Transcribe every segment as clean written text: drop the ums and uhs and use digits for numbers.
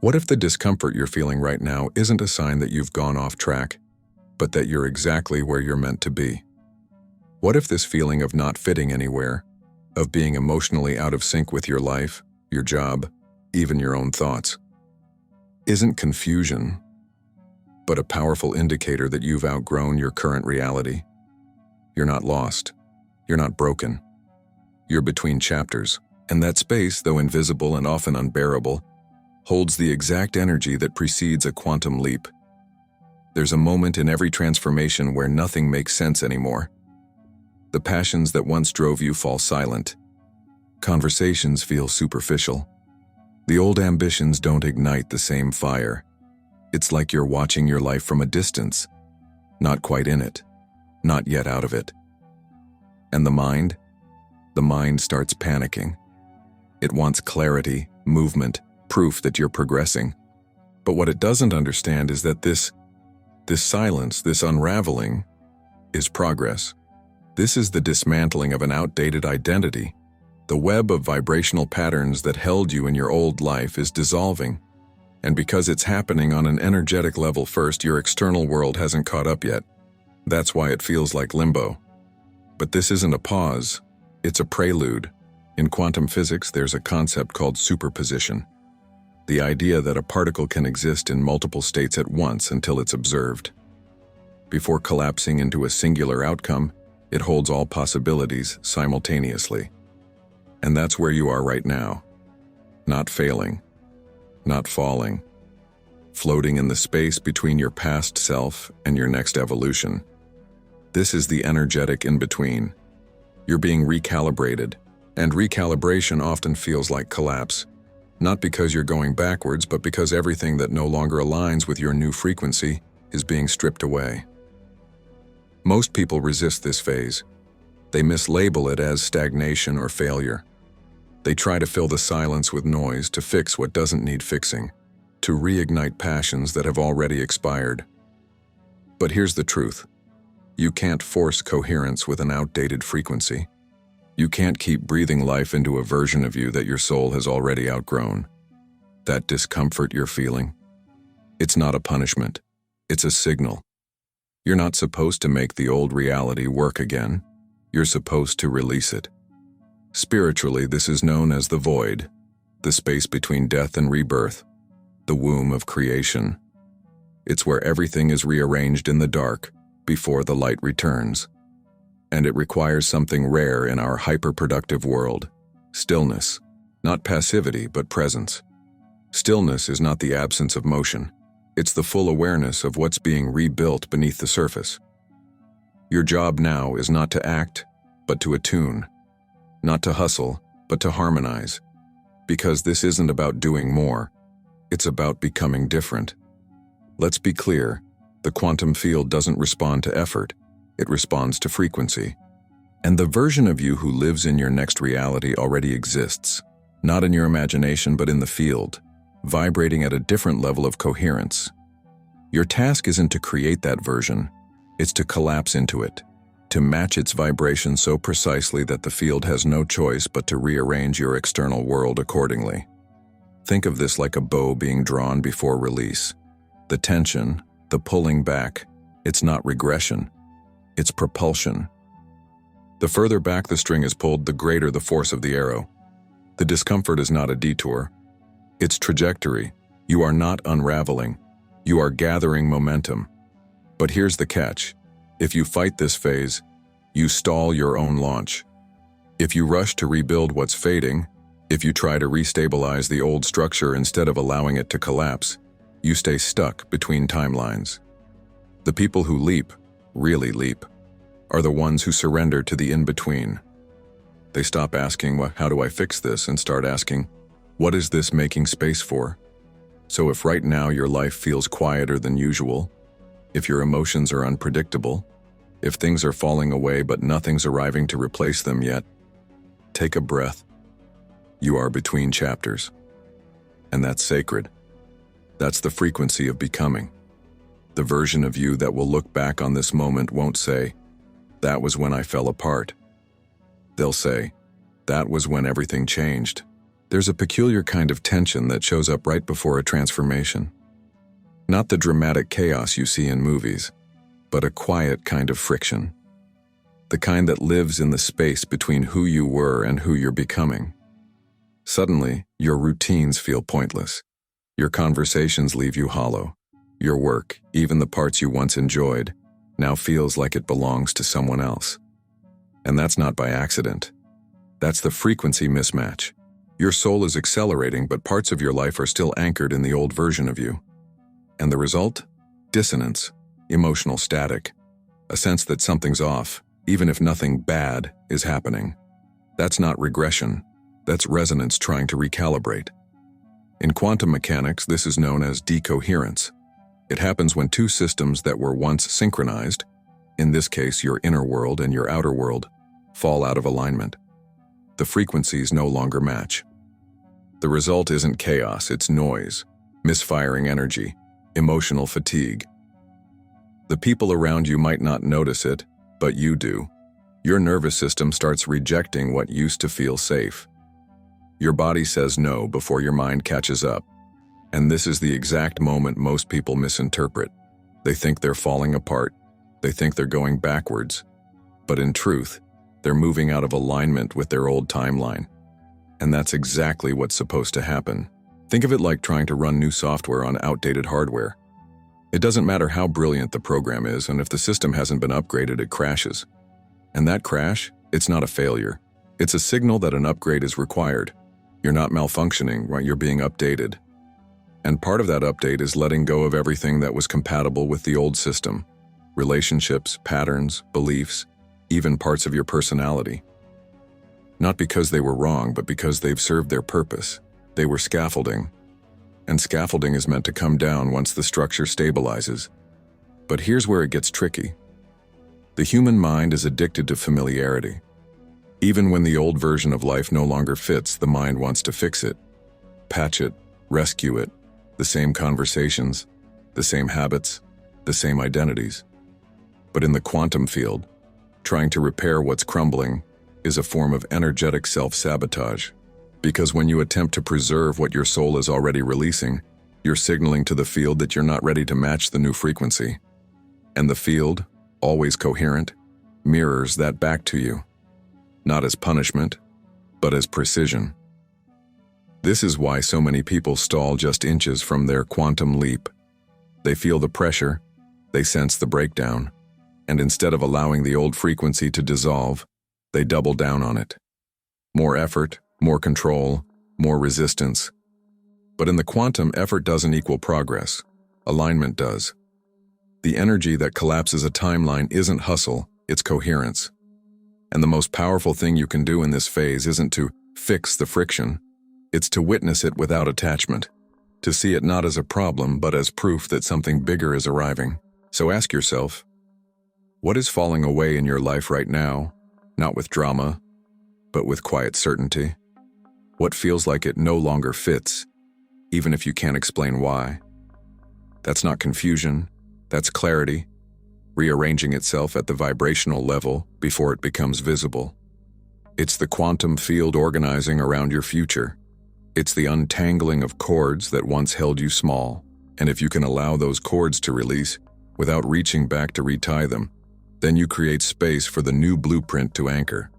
What if the discomfort you're feeling right now isn't a sign that you've gone off track, but that you're exactly where you're meant to be? What if this feeling of not fitting anywhere, of being emotionally out of sync with your life, your job, even your own thoughts, isn't confusion, but a powerful indicator that you've outgrown your current reality? You're not lost. You're not broken. You're between chapters, and that space, though invisible and often unbearable, holds the exact energy that precedes a quantum leap. There's a moment in every transformation where nothing makes sense anymore. The passions that once drove you fall silent. Conversations feel superficial. The old ambitions don't ignite the same fire. It's like you're watching your life from a distance, not quite in it, not yet out of it. And the mind? The mind starts panicking. It wants clarity, movement, proof that you're progressing. But what it doesn't understand is that this silence, this unraveling, is progress. This is the dismantling of an outdated identity. The web of vibrational patterns that held you in your old life is dissolving. And because it's happening on an energetic level first, your external world hasn't caught up yet. That's why it feels like limbo. But this isn't a pause, it's a prelude. In quantum physics, there's a concept called superposition. The idea that a particle can exist in multiple states at once until it's observed. Before collapsing into a singular outcome, it holds all possibilities simultaneously. And that's where you are right now. Not failing, not falling, floating in the space between your past self and your next evolution. This is the energetic in-between. You're being recalibrated, and recalibration often feels like collapse. Not because you're going backwards, but because everything that no longer aligns with your new frequency is being stripped away. Most people resist this phase. They mislabel it as stagnation or failure. They try to fill the silence with noise, to fix what doesn't need fixing, to reignite passions that have already expired. But here's the truth. You can't force coherence with an outdated frequency. You can't keep breathing life into a version of you that your soul has already outgrown. That discomfort you're feeling, it's not a punishment, it's a signal. You're not supposed to make the old reality work again. You're supposed to release it. Spiritually, this is known as the void, the space between death and rebirth, the womb of creation. It's where everything is rearranged in the dark before the light returns. And it requires something rare in our hyper-productive world: stillness. Not passivity, but presence. Stillness is not the absence of motion. It's the full awareness of what's being rebuilt beneath the surface. Your job now is not to act, but to attune. Not to hustle, but to harmonize. Because this isn't about doing more. It's about becoming different. Let's be clear, the quantum field doesn't respond to effort. It responds to frequency. And the version of you who lives in your next reality already exists, not in your imagination but in the field, vibrating at a different level of coherence. Your task isn't to create that version, it's to collapse into it, to match its vibration so precisely that the field has no choice but to rearrange your external world accordingly. Think of this like a bow being drawn before release. The tension, the pulling back, it's not regression. It's propulsion. The further back the string is pulled, the greater the force of the arrow. The discomfort is not a detour. It's trajectory. You are not unraveling. You are gathering momentum. But here's the catch. If you fight this phase, you stall your own launch. If you rush to rebuild what's fading, if you try to restabilize the old structure instead of allowing it to collapse, you stay stuck between timelines. The people who leap, really leap, are the ones who surrender to the in-between. They stop asking, how do I fix this, and start asking, what is this making space for? So if right now your life feels quieter than usual, if your emotions are unpredictable, if things are falling away but nothing's arriving to replace them yet, take a breath. You are between chapters. And that's sacred. That's the frequency of becoming. The version of you that will look back on this moment won't say, that was when I fell apart. They'll say, that was when everything changed. There's a peculiar kind of tension that shows up right before a transformation. Not the dramatic chaos you see in movies, but a quiet kind of friction. The kind that lives in the space between who you were and who you're becoming. Suddenly, your routines feel pointless. Your conversations leave you hollow. Your work, even the parts you once enjoyed, now feels like it belongs to someone else. And that's not by accident. That's the frequency mismatch. Your soul is accelerating, but parts of your life are still anchored in the old version of you. And the result? Dissonance, emotional static, a sense that something's off, even if nothing bad is happening. That's not regression. That's resonance trying to recalibrate. In quantum mechanics, this is known as decoherence. It happens when two systems that were once synchronized, in this case your inner world and your outer world, fall out of alignment. The frequencies no longer match. The result isn't chaos, it's noise, misfiring energy, emotional fatigue. The people around you might not notice it, but you do. Your nervous system starts rejecting what used to feel safe. Your body says no before your mind catches up. And this is the exact moment most people misinterpret. They think they're falling apart. They think they're going backwards. But in truth, they're moving out of alignment with their old timeline. And that's exactly what's supposed to happen. Think of it like trying to run new software on outdated hardware. It doesn't matter how brilliant the program is, and if the system hasn't been upgraded, it crashes. And that crash, it's not a failure. It's a signal that an upgrade is required. You're not malfunctioning, right? You're being updated. And part of that update is letting go of everything that was compatible with the old system. Relationships, patterns, beliefs, even parts of your personality. Not because they were wrong, but because they've served their purpose. They were scaffolding. And scaffolding is meant to come down once the structure stabilizes. But here's where it gets tricky. The human mind is addicted to familiarity. Even when the old version of life no longer fits, the mind wants to fix it, patch it, rescue it. The same conversations, the same habits, the same identities. But in the quantum field, trying to repair what's crumbling is a form of energetic self-sabotage. Because when you attempt to preserve what your soul is already releasing, you're signaling to the field that you're not ready to match the new frequency. And the field, always coherent, mirrors that back to you. Not as punishment, but as precision. This is why so many people stall just inches from their quantum leap. They feel the pressure, they sense the breakdown, and instead of allowing the old frequency to dissolve, they double down on it. More effort, more control, more resistance. But in the quantum, effort doesn't equal progress. Alignment does. The energy that collapses a timeline isn't hustle, it's coherence. And the most powerful thing you can do in this phase isn't to fix the friction. It's to witness it without attachment, to see it not as a problem, but as proof that something bigger is arriving. So ask yourself, what is falling away in your life right now, not with drama, but with quiet certainty? What feels like it no longer fits, even if you can't explain why? That's not confusion, that's clarity, rearranging itself at the vibrational level before it becomes visible. It's the quantum field organizing around your future. It's the untangling of cords that once held you small, and if you can allow those cords to release without reaching back to retie them, then you create space for the new blueprint to anchor.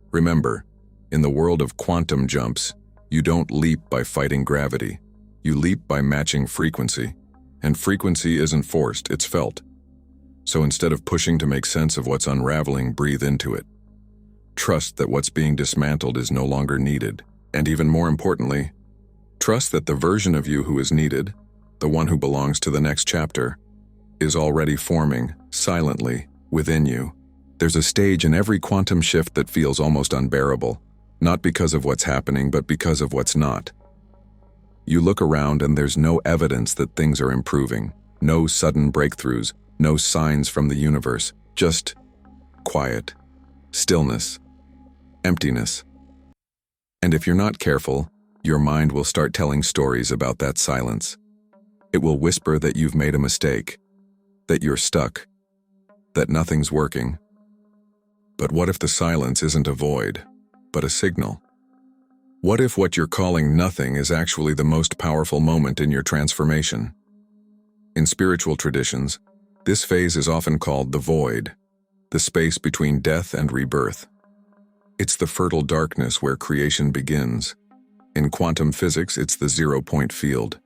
Remember, in the world of quantum jumps, you don't leap by fighting gravity. You leap by matching frequency, and frequency isn't forced, it's felt. So instead of pushing to make sense of what's unraveling, breathe into it. Trust that what's being dismantled is no longer needed. And even more importantly, trust that the version of you who is needed, the one who belongs to the next chapter, is already forming, silently, within you. There's a stage in every quantum shift that feels almost unbearable, not because of what's happening, but because of what's not. You look around and there's no evidence that things are improving, no sudden breakthroughs, no signs from the universe, just quiet, stillness, emptiness. And if you're not careful, your mind will start telling stories about that silence. It will whisper that you've made a mistake, that you're stuck, that nothing's working. But what if the silence isn't a void, but a signal? What if what you're calling nothing is actually the most powerful moment in your transformation? In spiritual traditions, this phase is often called the void, the space between death and rebirth. It's the fertile darkness where creation begins. In quantum physics, it's the zero-point field,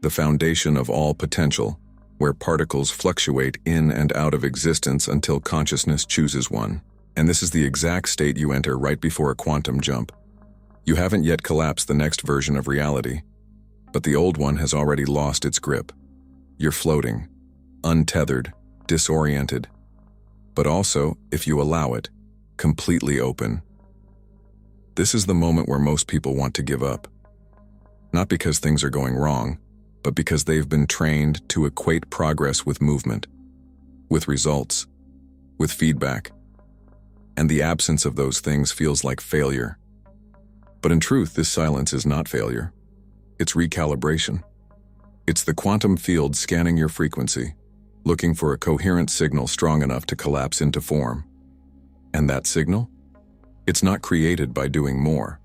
the foundation of all potential, where particles fluctuate in and out of existence until consciousness chooses one. And this is the exact state you enter right before a quantum jump. You haven't yet collapsed the next version of reality, but the old one has already lost its grip. You're floating, untethered, disoriented, but also, if you allow it, completely open. This is the moment where most people want to give up. Not because things are going wrong, but because they've been trained to equate progress with movement, with results, with feedback. And the absence of those things feels like failure. But in truth, this silence is not failure. It's recalibration. It's the quantum field scanning your frequency, looking for a coherent signal strong enough to collapse into form. And that signal? It's not created by doing more.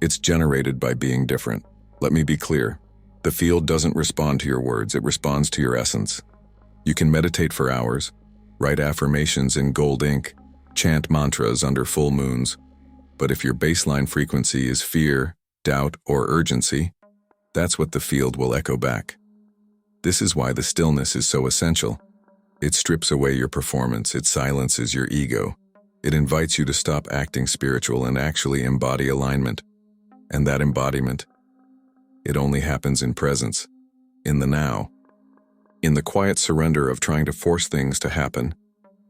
It's generated by being different. Let me be clear. The field doesn't respond to your words, it responds to your essence. You can meditate for hours, write affirmations in gold ink, chant mantras under full moons, but if your baseline frequency is fear, doubt, or urgency, that's what the field will echo back. This is why the stillness is so essential. It strips away your performance, it silences your ego. It invites you to stop acting spiritual and actually embody alignment. And that embodiment, it only happens in presence, in the now, in the quiet surrender of trying to force things to happen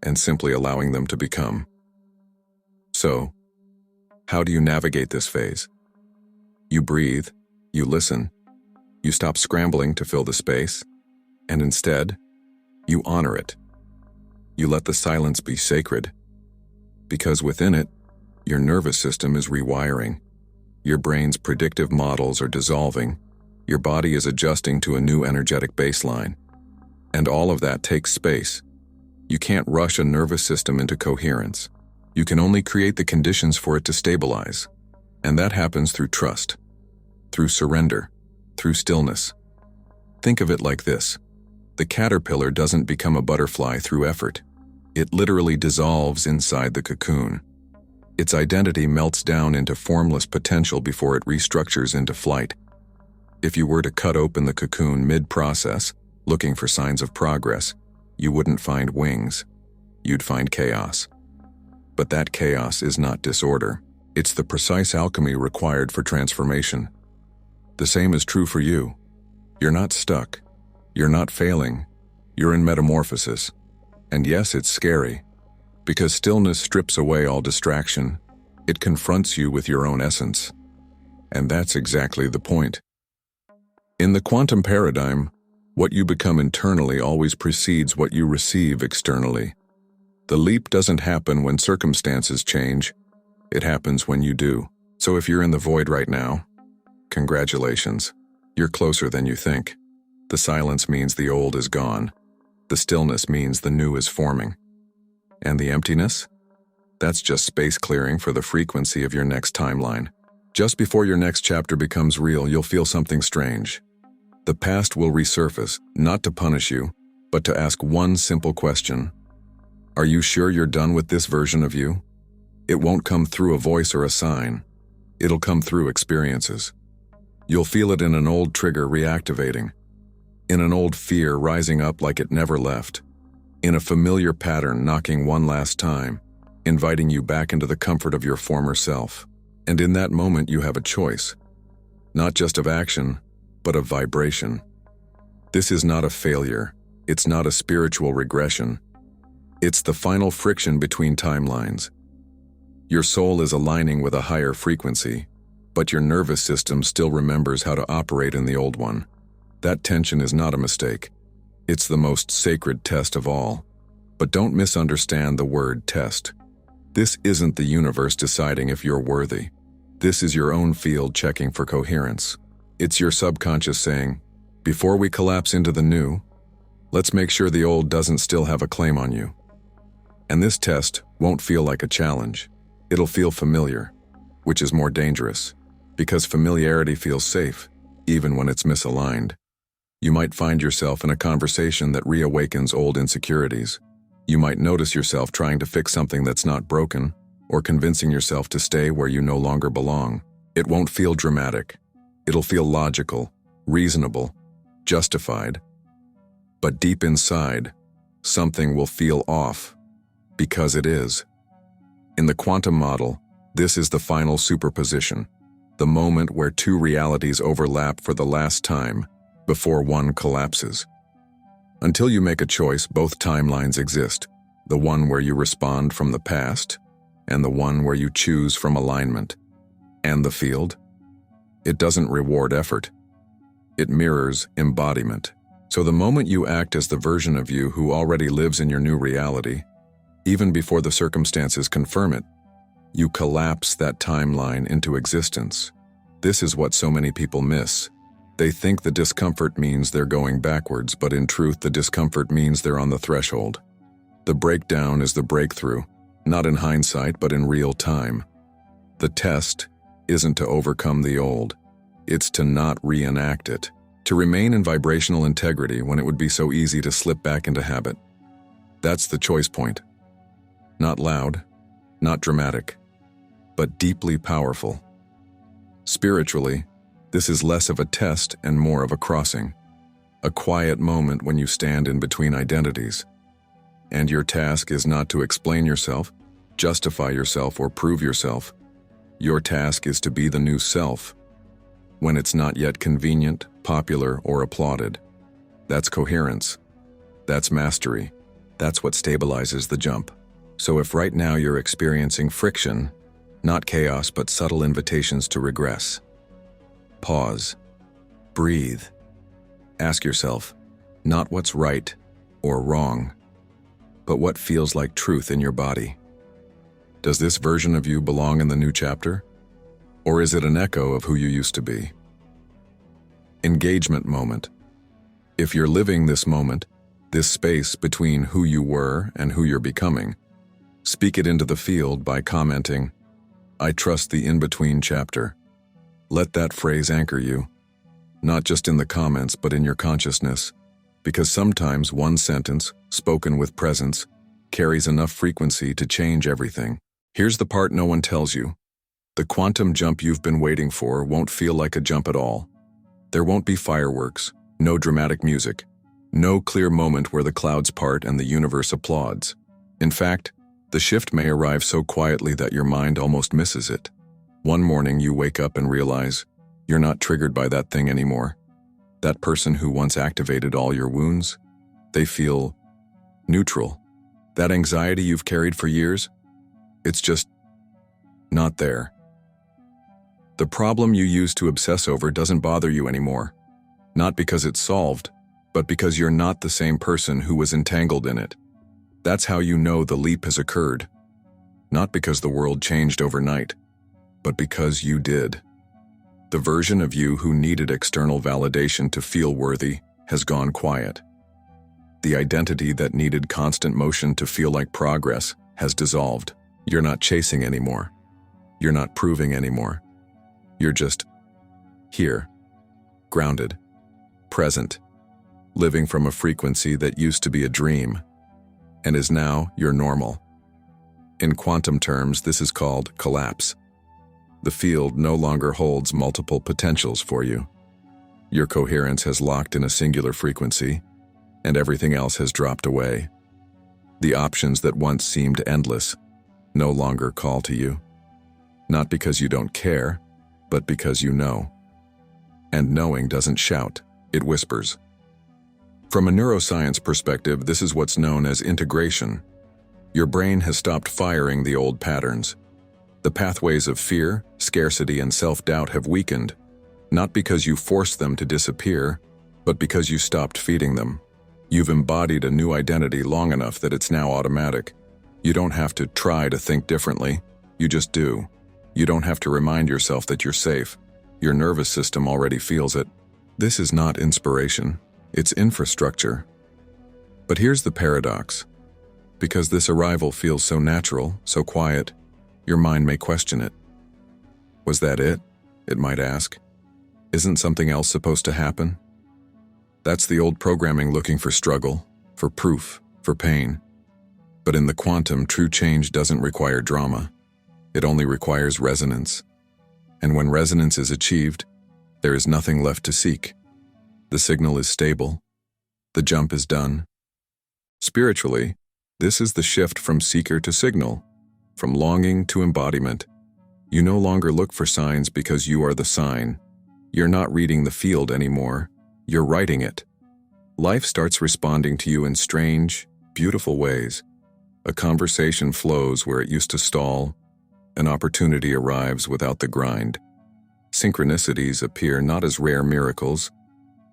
and simply allowing them to become. So, how do you navigate this phase? You breathe, you listen, you stop scrambling to fill the space, and instead, you honor it. You let the silence be sacred, because within it, your nervous system is rewiring. Your brain's predictive models are dissolving. Your body is adjusting to a new energetic baseline. And all of that takes space. You can't rush a nervous system into coherence. You can only create the conditions for it to stabilize. And that happens through trust, through surrender, through stillness. Think of it like this. The caterpillar doesn't become a butterfly through effort. It literally dissolves inside the cocoon. Its identity melts down into formless potential before it restructures into flight. If you were to cut open the cocoon mid-process, looking for signs of progress, you wouldn't find wings. You'd find chaos. But that chaos is not disorder. It's the precise alchemy required for transformation. The same is true for you. You're not stuck. You're not failing. You're in metamorphosis. And yes, it's scary. Because stillness strips away all distraction. It confronts you with your own essence. And that's exactly the point. In the quantum paradigm, what you become internally always precedes what you receive externally. The leap doesn't happen when circumstances change. It happens when you do. So if you're in the void right now, congratulations. You're closer than you think. The silence means the old is gone. The stillness means the new is forming. And the emptiness? That's just space clearing for the frequency of your next timeline. Just before your next chapter becomes real, you'll feel something strange. The past will resurface, not to punish you, but to ask one simple question. Are you sure you're done with this version of you? It won't come through a voice or a sign. It'll come through experiences. You'll feel it in an old trigger reactivating, in an old fear rising up like it never left, in a familiar pattern knocking one last time, inviting you back into the comfort of your former self. And in that moment you have a choice, not just of action, but of vibration. This is not a failure. It's not a spiritual regression. It's the final friction between timelines. Your soul is aligning with a higher frequency, but your nervous system still remembers how to operate in the old one. That tension is not a mistake. It's the most sacred test of all. But don't misunderstand the word test. This isn't the universe deciding if you're worthy. This is your own field checking for coherence. It's your subconscious saying, before we collapse into the new, let's make sure the old doesn't still have a claim on you. And this test won't feel like a challenge. It'll feel familiar, which is more dangerous. Because familiarity feels safe, even when it's misaligned. You might find yourself in a conversation that reawakens old insecurities. You might notice yourself trying to fix something that's not broken, or convincing yourself to stay where you no longer belong. It won't feel dramatic. It'll feel logical, reasonable, justified. But deep inside, something will feel off, because it is. In the quantum model, this is the final superposition, the moment where two realities overlap for the last time before one collapses. Until you make a choice, both timelines exist, the one where you respond from the past and the one where you choose from alignment. And the field? It doesn't reward effort. It mirrors embodiment. So the moment you act as the version of you who already lives in your new reality, even before the circumstances confirm it, you collapse that timeline into existence. This is what so many people miss. They think the discomfort means they're going backwards, but in truth, the discomfort means they're on the threshold. The breakdown is the breakthrough, not in hindsight, but in real time. The test isn't to overcome the old. It's to not reenact it, to remain in vibrational integrity when it would be so easy to slip back into habit. That's the choice point. Not loud, not dramatic, but deeply powerful. Spiritually, this is less of a test and more of a crossing, a quiet moment when you stand in between identities. And your task is not to explain yourself, justify yourself, or prove yourself. Your task is to be the new self, when it's not yet convenient, popular, or applauded. That's coherence. That's mastery. That's what stabilizes the jump. So if right now you're experiencing friction, not chaos but subtle invitations to regress, pause, breathe, ask yourself, not what's right or wrong, but what feels like truth in your body. Does this version of you belong in the new chapter? Or is it an echo of who you used to be? Engagement moment. If you're living this moment, this space between who you were and who you're becoming, speak it into the field by commenting, "I trust the in-between chapter." Let that phrase anchor you, not just in the comments but in your consciousness, because sometimes one sentence, spoken with presence, carries enough frequency to change everything. Here's the part no one tells you. The quantum jump you've been waiting for won't feel like a jump at all. There won't be fireworks, no dramatic music, no clear moment where the clouds part and the universe applauds. In fact, the shift may arrive so quietly that your mind almost misses it. One morning you wake up and realize you're not triggered by that thing anymore. That person who once activated all your wounds, they feel neutral. That anxiety you've carried for years, it's just not there. The problem you used to obsess over doesn't bother you anymore. Not because it's solved, but because you're not the same person who was entangled in it. That's how you know the leap has occurred. Not because the world changed overnight, but because you did. The version of you who needed external validation to feel worthy has gone quiet. The identity that needed constant motion to feel like progress has dissolved. You're not chasing anymore. You're not proving anymore. You're just here, grounded, present, living from a frequency that used to be a dream and is now your normal. In quantum terms, this is called collapse. The field no longer holds multiple potentials for you. Your coherence has locked in a singular frequency, and everything else has dropped away. The options that once seemed endless no longer call to you. Not because you don't care, but because you know. And knowing doesn't shout, it whispers. From a neuroscience perspective, this is what's known as integration. Your brain has stopped firing the old patterns. The pathways of fear, scarcity, and self-doubt have weakened, not because you forced them to disappear, but because you stopped feeding them. You've embodied a new identity long enough that it's now automatic. You don't have to try to think differently, you just do. You don't have to remind yourself that you're safe. Your nervous system already feels it. This is not inspiration, it's infrastructure. But here's the paradox. Because this arrival feels so natural, so quiet, your mind may question it. Was that it? it might ask. Isn't something else supposed to happen? That's the old programming looking for struggle, for proof, for pain. But in the quantum, true change doesn't require drama. It only requires resonance. And when resonance is achieved, there is nothing left to seek. The signal is stable. The jump is done. Spiritually, this is the shift from seeker to signal, from longing to embodiment. You no longer look for signs because you are the sign. You're not reading the field anymore. You're writing it. Life starts responding to you in strange, beautiful ways. A conversation flows where it used to stall. An opportunity arrives without the grind. Synchronicities appear not as rare miracles,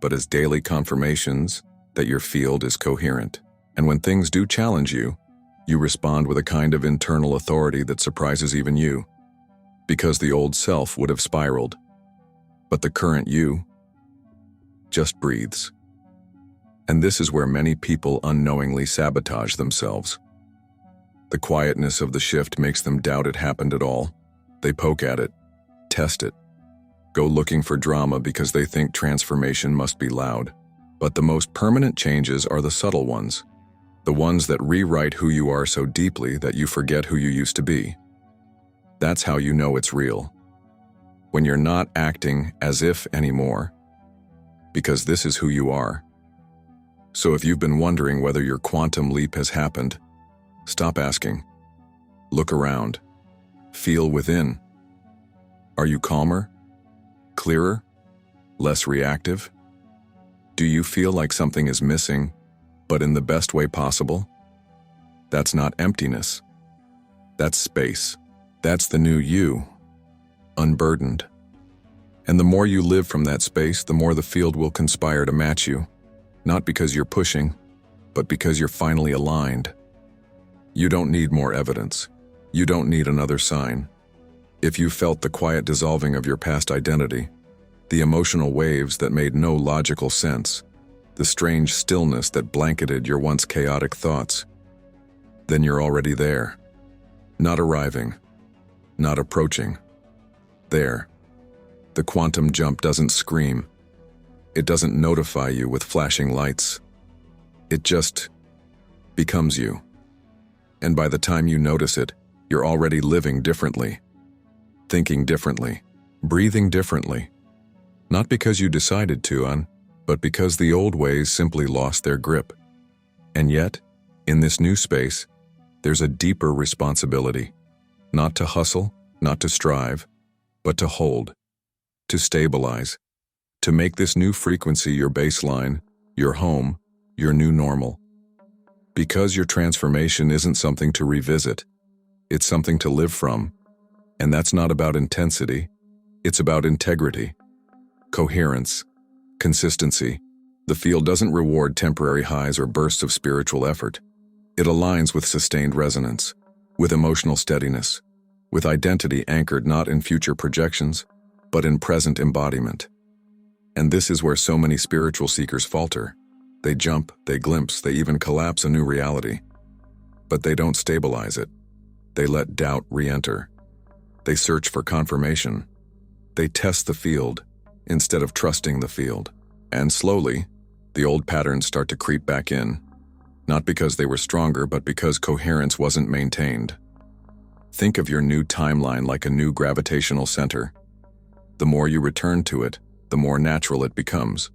but as daily confirmations that your field is coherent. And when things do challenge you, you respond with a kind of internal authority that surprises even you. Because the old self would have spiraled. But the current you just breathes. And this is where many people unknowingly sabotage themselves. The quietness of the shift makes them doubt it happened at all. They poke at it, test it, go looking for drama because they think transformation must be loud. But the most permanent changes are the subtle ones, the ones that rewrite who you are so deeply that you forget who you used to be. That's how you know it's real. When you're not acting as if anymore, because this is who you are. So if you've been wondering whether your quantum leap has happened, stop asking. Look around. Feel within. Are you calmer? Clearer? Less reactive? Do you feel like something is missing, but in the best way possible? That's not emptiness. That's space. That's the new you, unburdened. And the more you live from that space, the more the field will conspire to match you. Not because you're pushing, but because you're finally aligned. You don't need more evidence. You don't need another sign. If you felt the quiet dissolving of your past identity, the emotional waves that made no logical sense, the strange stillness that blanketed your once chaotic thoughts, then you're already there. Not arriving, not approaching. There. The quantum jump doesn't scream. It doesn't notify you with flashing lights. It just becomes you. And by the time you notice it, you're already living differently, thinking differently, breathing differently. Not because you decided to, but because the old ways simply lost their grip. And yet, in this new space, there's a deeper responsibility. Not to hustle, not to strive, but to hold, to stabilize, to make this new frequency your baseline, your home, your new normal. Because your transformation isn't something to revisit, it's something to live from. And that's not about intensity, it's about integrity, coherence, consistency. The field doesn't reward temporary highs or bursts of spiritual effort. It aligns with sustained resonance, with emotional steadiness, with identity anchored not in future projections, but in present embodiment. And this is where so many spiritual seekers falter. They jump, they glimpse, they even collapse a new reality. But they don't stabilize it. They let doubt re-enter. They search for confirmation. They test the field instead of trusting the field. And slowly, the old patterns start to creep back in. Not because they were stronger, but because coherence wasn't maintained. Think of your new timeline like a new gravitational center. The more you return to it, the more natural it becomes.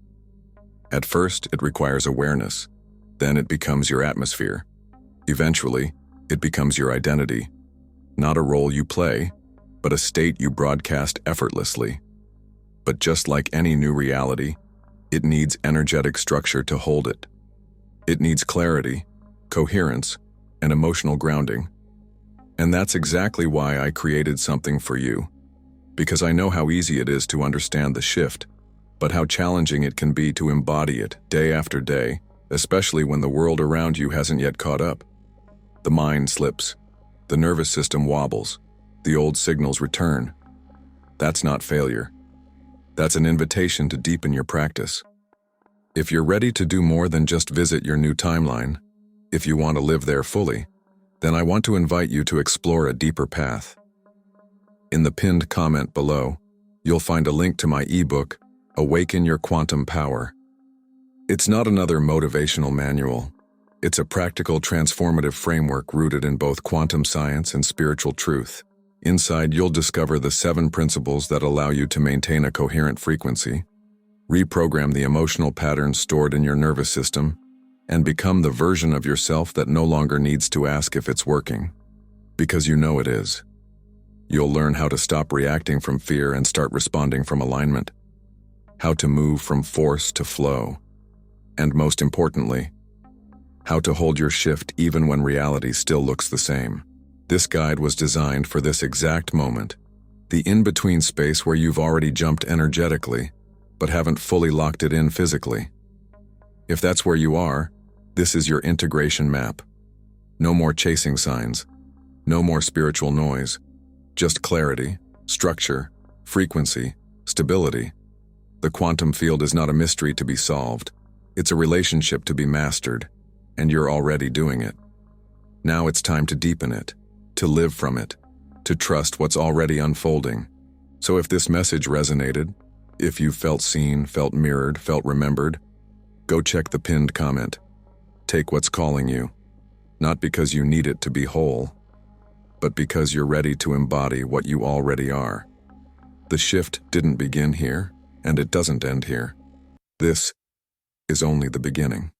At first, it requires awareness. Then it becomes your atmosphere. Eventually, it becomes your identity. Not a role you play, but a state you broadcast effortlessly. But just like any new reality, it needs energetic structure to hold it. It needs clarity, coherence, and emotional grounding. And that's exactly why I created something for you. Because I know how easy it is to understand the shift, but how challenging it can be to embody it day after day, especially when the world around you hasn't yet caught up. The mind slips, the nervous system wobbles, the old signals return. That's not failure. That's an invitation to deepen your practice. If you're ready to do more than just visit your new timeline, if you want to live there fully, then I want to invite you to explore a deeper path. In the pinned comment below, You'll find a link to my ebook, Awaken Your Quantum Power. It's not another motivational manual. It's a practical, transformative framework rooted in both quantum science and spiritual truth. Inside, you'll discover the 7 principles that allow you to maintain a coherent frequency, reprogram the emotional patterns stored in your nervous system, and become the version of yourself that no longer needs to ask if it's working, because you know it is. You'll learn how to stop reacting from fear and start responding from alignment, how to move from force to flow, and most importantly, how to hold your shift even when reality still looks the same. This guide was designed for this exact moment, the in-between space where you've already jumped energetically, but haven't fully locked it in physically. If that's where you are, this is your integration map. No more chasing signs, no more spiritual noise, just clarity, structure, frequency, stability. The quantum field is not a mystery to be solved. It's a relationship to be mastered, and you're already doing it. Now it's time to deepen it, to live from it, to trust what's already unfolding. So if this message resonated, if you felt seen, felt mirrored, felt remembered, go check the pinned comment. Take what's calling you, not because you need it to be whole, but because you're ready to embody what you already are. The shift didn't begin here, and it doesn't end here. This is only the beginning.